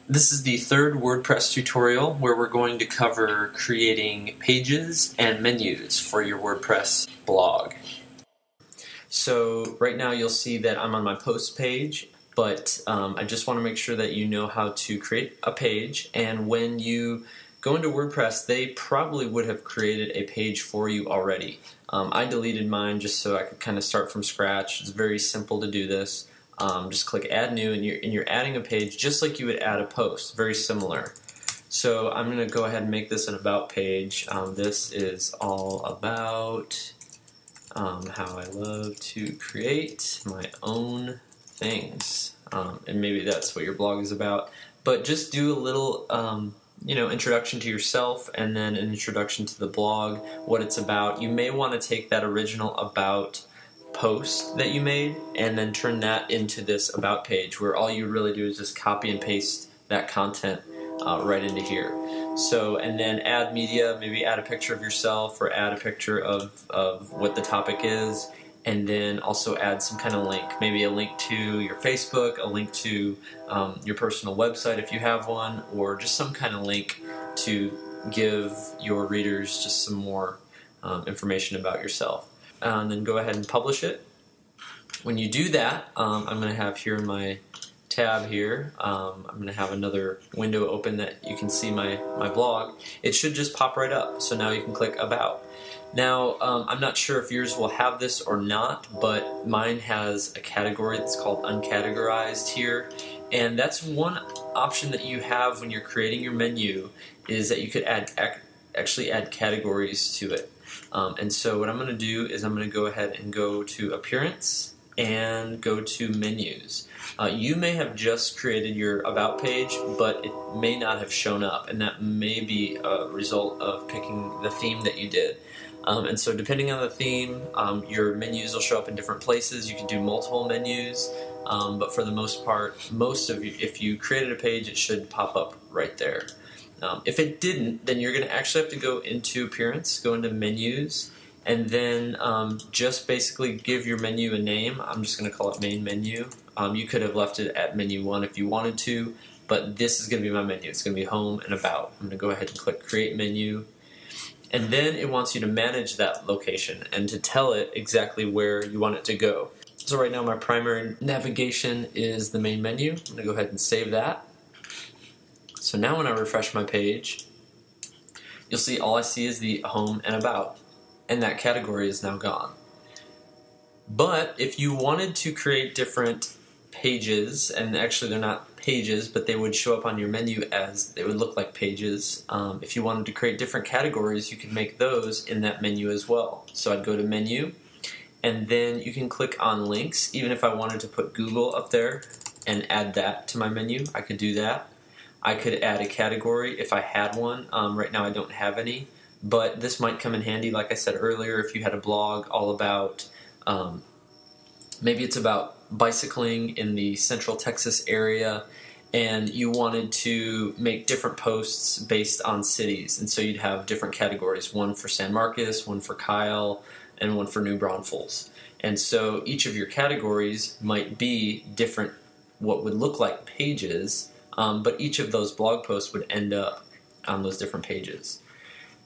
This is the third WordPress tutorial where we're going to cover creating pages and menus for your WordPress blog. So right now you'll see that I'm on my post page, but I just want to make sure that you know how to create a page, and when you go into WordPress they probably would have created a page for you already. I deleted mine just so I could kind of start from scratch. It's very simple to do this. Just click Add New, and you're adding a page just like you would add a post, very similar. So I'm going to go ahead and make this an About page. This is all about how I love to create my own things. And maybe that's what your blog is about. But just do a little introduction to yourself, and then an introduction to the blog, what it's about. You may want to take that original About post that you made and then turn that into this About page, where all you really do is just copy and paste that content right into here. So, and then add media, maybe add a picture of yourself or add a picture of what the topic is, and then also add some kind of link, maybe a link to your Facebook, a link to your personal website if you have one, or just some kind of link to give your readers just some more information about yourself. And then go ahead and publish it. When you do that, I'm going to have here in my tab here, I'm going to have another window open that you can see my blog. It should just pop right up. So now you can click About. Now, I'm not sure if yours will have this or not, but mine has a category that's called Uncategorized here. And that's one option that you have when you're creating your menu, is that you could actually add categories to it. And so what I'm going to do is I'm going to go ahead and go to Appearance and go to Menus. You may have just created your About page, but it may not have shown up, and that may be a result of picking the theme that you did. And so depending on the theme, your menus will show up in different places. You can do multiple menus, but for the most part, if you created a page, it should pop up right there. If it didn't, then you're going to actually have to go into Appearance, go into Menus, and then just basically give your menu a name. I'm just going to call it Main Menu. You could have left it at Menu 1 if you wanted to, but this is going to be my menu. It's going to be Home and About. I'm going to go ahead and click Create Menu, and then it wants you to manage that location and to tell it exactly where you want it to go. So right now my primary navigation is the Main Menu. I'm going to go ahead and save that. So now when I refresh my page, you'll see all I see is the Home and About, and that category is now gone. But if you wanted to create different pages, and actually they're not pages, but they would show up on your menu as they would look like pages. If you wanted to create different categories, you could make those in that menu as well. So I'd go to Menu, and then you can click on Links. Even if I wanted to put Google up there and add that to my menu, I could do that. I could add a category if I had one. Right now I don't have any, but this might come in handy, like I said earlier, if you had a blog all about, maybe it's about bicycling in the Central Texas area, and you wanted to make different posts based on cities, and so you'd have different categories, one for San Marcos, one for Kyle, and one for New Braunfels. And so each of your categories might be different, what would look like pages, but each of those blog posts would end up on those different pages.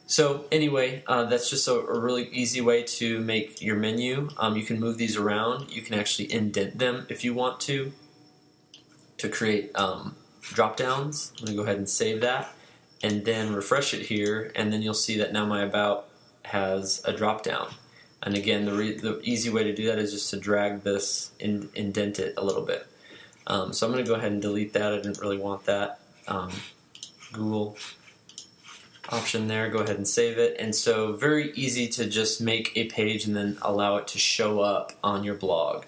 So anyway, that's just a really easy way to make your menu. You can move these around. You can actually indent them if you want to create drop downs. I'm going to go ahead and save that and then refresh it here, and then you'll see that now my About has a drop down. And again, the easy way to do that is just to drag this and indent it a little bit. So I'm going to go ahead and delete that. I didn't really want that Google option there. Go ahead and save it. And so very easy to just make a page and then allow it to show up on your blog.